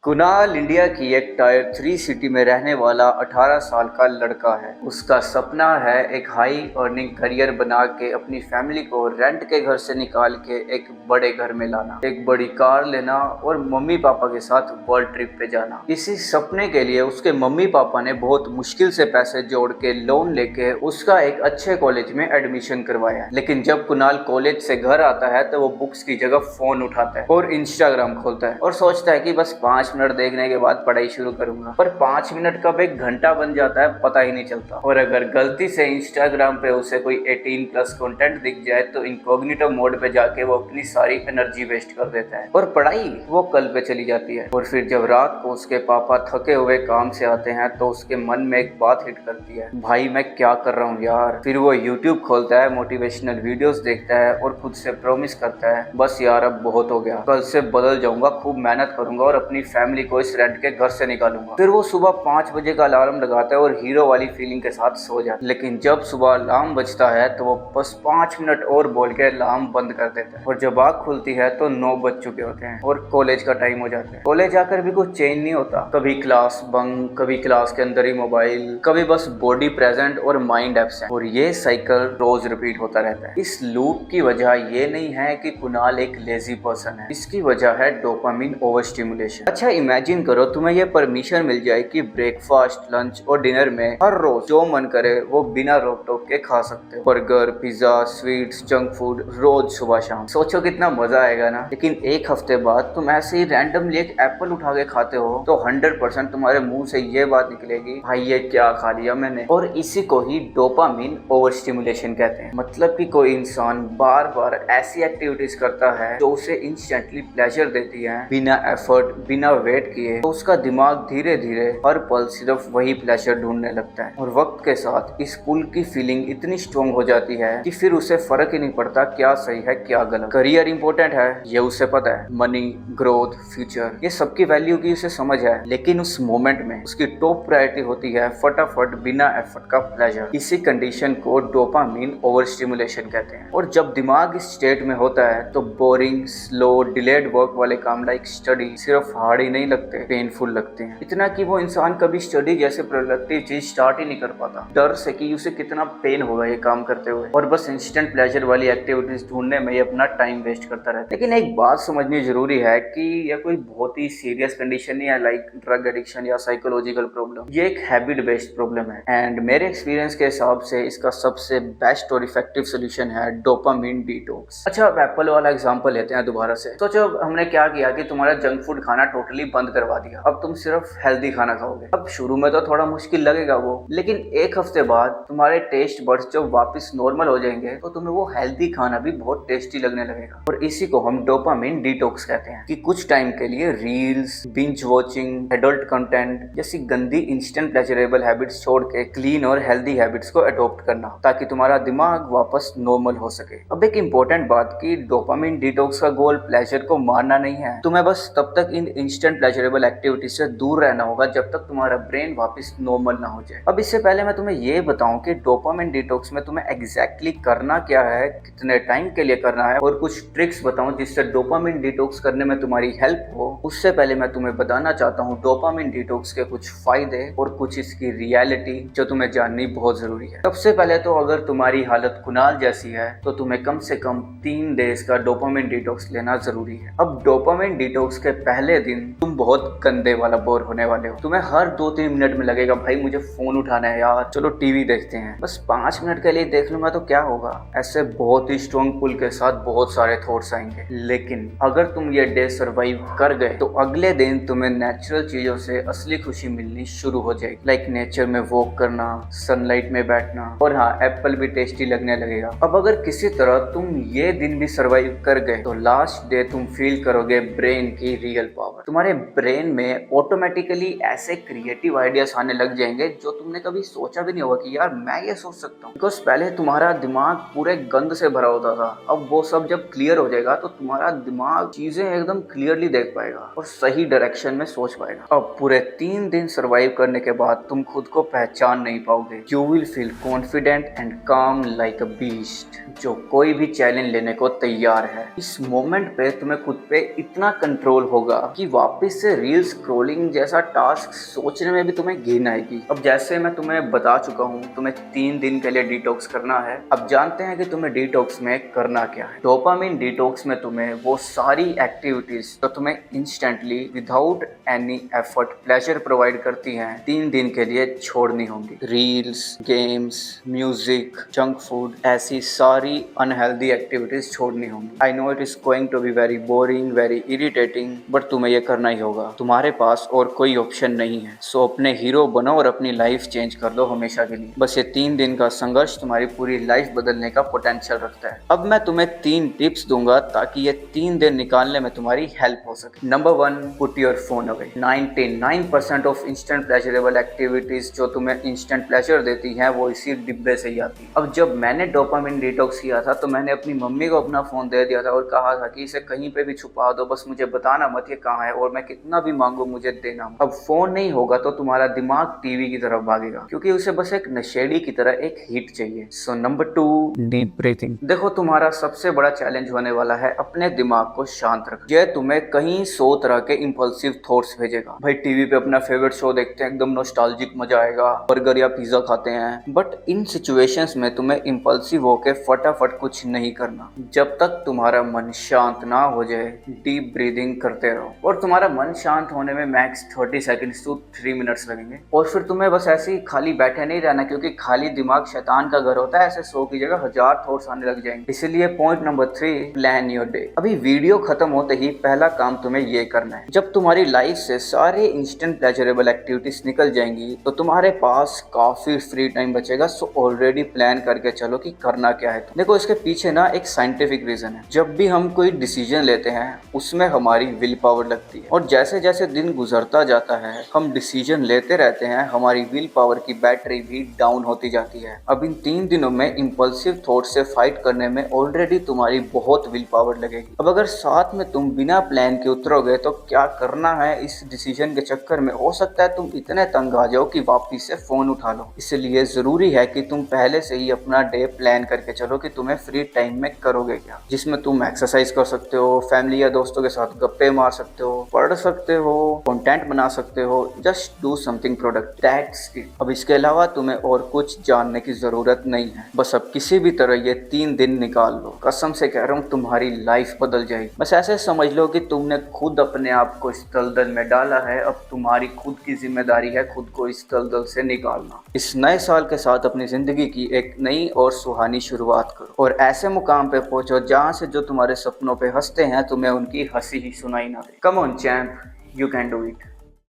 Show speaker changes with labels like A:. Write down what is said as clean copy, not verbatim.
A: Kunal India की एक tyre 3 city में रहने वाला 18 साल का लड़का है। उसका सपना है एक हाई अर्निंग करियर बना के अपनी फैमिली को रेंट के घर से निकाल के एक बड़े घर में लाना, एक बड़ी कार लेना और मम्मी पापा के साथ वर्ल्ड ट्रिप पे जाना। इसी सपने के लिए उसके मम्मी पापा ने बहुत मुश्किल से पैसे जोड़ के लोन लेके उसका एक अच्छे कॉलेज में एडमिशन करवाया। लेकिन जब कुणाल कॉलेज से घर आता है तो वो बुक्स की जगह फोन उठाता है और इंस्टाग्राम खोलता है और सोचता है कि बस 5 मिनट देखने के बाद पढ़ाई शुरू करूंगा। पर 5 मिनट कब एक घंटा बन जाता है पता ही नहीं चलता। और अगर गलती से इंस्टाग्राम पे उसे कोई 18+ कंटेंट दिख जाए तो इनकॉग्निटो मोड पे जाके वो अपनी सारी एनर्जी वेस्ट कर देता है और पढ़ाई वो कल पे चली जाती है। और फिर जब रात को उसके पापा थके हुए काम से आते हैं तो उसके मन में एक बात हिट करती है, भाई मैं क्या कर रहा हूँ यार। फिर वो यूट्यूब खोलता है, मोटिवेशनल वीडियोस देखता है और खुद से प्रॉमिस करता है, बस यार अब बहुत हो गया, कल से बदल जाऊंगा, खूब मेहनत करूंगा और अपनी फैमिली को इस रेंट के घर से निकालूंगा। फिर वो सुबह 5 बजे का अलार्म लगाता है और हीरो वाली फीलिंग के साथ सो जाता है। लेकिन जब सुबह अलार्म बजता है तो वो बस 5 मिनट और बोल के अलार्म बंद कर देता है और जब आँख खुलती है तो 9 बज चुके होते हैं और कॉलेज का टाइम हो जाता है। कॉलेज आकर भी कुछ चेंज नहीं होता, कभी क्लास बंक, कभी क्लास के अंदर ही मोबाइल, कभी बस बॉडी प्रेजेंट और माइंड एब्सेंट। और ये साइकिल रोज रिपीट होता रहता है। इस लूप की वजह ये नहीं है कि कुणाल एक लेजी पर्सन है, इसकी वजह है डोपामिन ओवर स्टिमुलेशन। अच्छा इमेजिन करो तुम्हें ये परमिशन मिल जाए कि ब्रेकफास्ट, लंच और डिनर में हर रोज जो मन करे वो बिना रोक टोक के खा सकते हो। Burger, pizza, sweets, junk food रोज सुबह शाम। सोचो कितना मजा आएगा ना। लेकिन एक हफ्ते बाद तुम ऐसे ही रैंडमली एक एप्पल उठा के खाते हो तो 100% तुम्हारे मुंह से ये बात निकलेगी, भाई ये क्या खा लिया मैंने। और इसी को ही डोपामिन ओवर स्टिमुलेशन कहते हैं। मतलब कि कोई इंसान बार बार ऐसी एक्टिविटीज करता है जो उसे इंस्टेंटली प्लेजर देती है बिना एफर्ट, बिना वेट किए, तो उसका दिमाग धीरे धीरे हर पल सिर्फ वही प्लेजर ढूंढने लगता है। और वक्त के साथ इस पुल की फीलिंग इतनी स्ट्रॉन्ग हो जाती है कि फिर उसे फर्क ही नहीं पड़ता क्या सही है क्या गलत। करियर इंपॉर्टेंट है ये उसे पता है, मनी, ग्रोथ, फ्यूचर, ये सबकी वैल्यू की उसे समझ है। लेकिन उस मोमेंट में उसकी टॉप प्रायोरिटी होती है फटाफट बिना एफर्ट का प्लेजर। इसी कंडीशन को डोपामिन ओवर स्टिमुलेशन कहते हैं। और जब दिमाग इस स्टेट में होता है तो बोरिंग, स्लो, डिलेड वर्क वाले काम लाइक स्टडी सिर्फ हार्ड ही नहीं लगते, पेनफुल लगते हैं। इतना कि वो इंसान कभी स्टडी जैसे प्रोडक्टिव चीज स्टार्ट ही नहीं कर पाता, डर से कि उसे कितना पेन होगा ये काम करते हुए, और बस इंस्टेंट प्लेजर वाली एक्टिविटीज ढूंढने में ये अपना टाइम वेस्ट करता रहता है। लेकिन एक बात समझनी जरूरी है कि यह कोई बहुत ही सीरियस कंडीशन नहीं है लाइक ड्रग एडिक्शन या साइकोलॉजिकल प्रॉब्लम। ये एक हैबिट बेस्ड प्रॉब्लम है एंड मेरे एक्सपीरियंस के हिसाब से इसका सबसे बेस्ट और इफेक्टिव सोल्यूशन है डोपामिन डिटॉक्स। अच्छा अब एप्पल वाला एग्जांपल लेते हैं दोबारा से। सोचो हमने क्या किया कि तुम्हारा जंक फूड खाना टोटली बंद करवा दिया, अब तुम सिर्फ हेल्दी खाना खाओगे। अब शुरू में तो थोड़ा मुश्किल लगेगा वो, लेकिन एक हफ्ते बाद तुम्हारे टेस्ट बड्स जब वापस नॉर्मल हो जाएंगे तो तुम्हें वो हेल्दी खाना भी बहुत टेस्टी लगने लगेगा। और इसी को हम डोपामिन डिटॉक्स कहते हैं कि कुछ टाइम के लिए reels, binge watching, adult content जैसी गंदी इंस्टेंट प्लेजरेबल हैबिट्स छोड़ के क्लीन और हेल्दी हैबिट्स को अडॉप्ट करना ताकि तुम्हारा दिमाग वापस नॉर्मल हो सके। अब एक इंपॉर्टेंट बात कि डोपामिन डिटॉक्स का गोल प्लेजर को मारना नहीं है, तुम्हें बस तब तक इन इंस्टेंट प्लेजरेबल एक्टिविटी से दूर रहना होगा जब तक तुम्हारा ब्रेन वापस नॉर्मल ना हो जाए। अब इससे पहले मैं तुम्हें ये बताऊं कि डोपामिन डिटॉक्स में तुम्हें एग्जैक्टली करना क्या है, कितने टाइम के लिए करना है और कुछ ट्रिक्स बताऊं जिससे डोपामिन डिटॉक्स करने में तुम्हारी हेल्प हो। उससे पहले मैं तुम्हें बताना चाहता हूँ डोपामिन डिटॉक्स के कुछ फायदे और कुछ इसकी रियलिटी जो तुम्हें जाननी बहुत जरूरी है। सबसे पहले तो अगर तुम्हारी हालत कुणाल जैसी है तो तुम्हें कम से कम 3 डेज का डोपामिन डिटॉक्स लेना जरूरी है। अब डोपामिन डिटॉक्स के पहले दिन तुम बहुत गंदे वाला बोर होने वाले हो। तुम्हें हर 2-3 मिनट में लगेगा भाई मुझे फोन उठाना है यार, चलो टीवी देखते हैं, बस 5 मिनट के लिए देख लूंगा तो क्या होगा। ऐसे बहुत ही स्ट्रॉन्ग पुल के साथ बहुत सारे थॉट्स आएंगे। लेकिन अगर तुम ये डे सर्वाइव कर गए तो अगले दिन तुम्हें नेचुरल चीजों से असली खुशी मिलनी शुरू हो जाएगी, लाइक नेचर में वॉक करना, सनलाइट में बैठना, और हाँ एप्पल भी टेस्टी लगने लगेगा। अब अगर किसी तरह तुम ये दिन भी सर्वाइव कर गए तो लास्ट डे तुम फील करोगे ब्रेन की रियल पावर। तुम्हारे ब्रेन में ऑटोमेटिकली ऐसे क्रिएटिव आइडियाज आने लग जाएंगे जो तुमने कभी सोचा भी नहीं होगा कि यार मैं ये सोच सकता हूँ। बिकॉज पहले तुम्हारा दिमाग पूरे गंद से भरा होता था, अब वो सब जब क्लियर हो जाएगा तो तुम्हारा दिमाग चीजें एकदम क्लियरली देख पाएगा और सही डायरेक्शन में सोच पाएगा। अब पूरे 3 दिन सर्वाइव करने के बाद तुम खुद को पहचान नहीं पाओगे। You will feel confident and काम लाइक अ बीस्ट, जो कोई भी चैलेंज लेने को तैयार है। इस मोमेंट पे तुम्हें खुद पे इतना कंट्रोल होगा कि वापस वापस से रील स्क्रॉलिंग जैसा टास्क सोचने में भी तुम्हें घिन आएगी। अब जैसे मैं तुम्हें बता चुका हूँ, तुम्हें 3 दिन के लिए डिटॉक्स करना है। अब जानते हैं कि तुम्हें डिटॉक्स में करना क्या है। डोपामिन डिटॉक्स में तुम्हें वो सारी एक्टिविटीज तो तुम्हें instantly without any effort pleasure provide करती हैं 3 दिन के लिए छोड़नी होंगी। Reels, games, music, junk food, ऐसी सारी अनहेल्दी एक्टिविटीज छोड़नी होंगी। I know it is going to be very boring, very irritating, but तुम्हें ये करना ही होगा। तुम्हारे पास और कोई ऑप्शन नहीं है। सो अपने हीरो बनो और अपनी लाइफ चेंज कर लो हमेशा के लिए। बस ये 3 दिन का संघर्ष तुम्हारी पूरी लाइफ बदलने का पोटेंशियल रखता है। अब मैं तुम्हें 3 टिप्स दूंगा ताकि ये 3 दिन निकालने में तुम्हारी हेल्प हो सके। Number 1, put your phone away. 99% of instant pleasurable activities जो तुम्हें इंस्टेंट प्लेजर देती हैं वो इसी डिब्बे से ही आती है। अब जब मैंने डोपामिन डिटॉक्स किया था तो मैंने अपनी मम्मी को अपना फोन दे दिया था और कहा था कि इसे कहीं पे भी छुपा दो, बस मुझे बताना मत ये कहाँ है और मैं कितना भी मांगू मुझे देना। अब फोन नहीं होगा तो तुम्हारा दिमाग टीवी की तरफ भागेगा क्योंकि उसे बस एक नशेड़ी की तरह एक हिट चाहिए। So number 2, deep breathing. देखो तुम्हारा सबसे बड़ा चैलेंज होने वाला है अपने दिमाग को शांत रखना। यह तुम्हें कहीं 100 तरह के इंपल्सिव थॉट्स भेजेगा। भाई टीवी पे अपना फेवरेट शो देखते हैं, एकदम नॉस्टैल्जिक मजा आएगा, बर्गर या पिज्जा खाते हैं। बट इन सिचुएशंस में तुम्हें इंपल्सिव होके फटाफट कुछ नहीं करना। जब तक तुम्हारा मन शांत ना हो जाए डीप ब्रीदिंग करते रहो और तुम्हारा मन शांत होने में मैक्स 30 सेकंड्स टू 3 मिनट्स लगेंगे। और फिर तुम्हें बस ऐसे ही खाली बैठे नहीं रहना क्योंकि खाली दिमाग शैतान का घर होता है। ऐसे 100 की जगह 1000 थॉट्स आने लग जाएंगे। इसलिए point number 3, plan your day. अभी वीडियो खत्म होते ही पहला काम तुम्हें ये करना है। जब तुम्हारी लाइफ से सारे इंस्टेंट प्लेजरेबल एक्टिविटीज निकल जाएंगी तो तुम्हारे पास काफी फ्री टाइम बचेगा। सो ऑलरेडी प्लान करके चलो कि करना क्या है। देखो इसके पीछे ना एक साइंटिफिक रीजन है। जब भी हम कोई डिसीजन लेते हैं उसमें हमारी विल पावर लगती है और जैसे जैसे दिन गुजरता जाता है हम डिसीजन लेते रहते हैं, हमारी विल पावर की बैटरी भी डाउन होती जाती है। अब इन 3 दिनों में इंपल्सिव थॉट से फाइट करने में ऑलरेडी तुम्हारी बहुत विल पावर लगेगी। अब अगर साथ में तुम बिना प्लान के उतरोगे तो क्या करना है इस डिसीजन के चक्कर में हो सकता है तुम इतने तंग आ जाओ कि वापिस से फोन उठा लो। इसलिए जरूरी है कि तुम पहले से ही अपना डे प्लान करके चलो कि तुम्हें फ्री टाइम में करोगे क्या, जिसमें तुम एक्सरसाइज कर सकते हो, फैमिली या दोस्तों के साथ गप्पे मार सकते हो, पढ़ सकते हो, कंटेंट बना सकते हो, just do something product that's it. अब इसके अलावा तुम्हें और कुछ जानने की जरूरत नहीं है। बस अब किसी भी तरह ये 3 दिन निकाल लो। कसम से कह रहा हूँ तुम्हारी लाइफ बदल जाएगी। बस ऐसे समझ लो कि तुमने खुद अपने आप को इस दलदल में डाला है। अब तुम्हारी खुद की जिम्मेदारी है खुद को इस दलदल से निकालना। इस नए साल के साथ अपनी जिंदगी की एक नई और सुहानी शुरुआत करो और ऐसे मुकाम पे पहुंचो जहाँ से जो तुम्हारे सपनों पे हंसते हैं तुम्हें उनकी हंसी ही सुनाई ना दे। Come on champ, you can do it.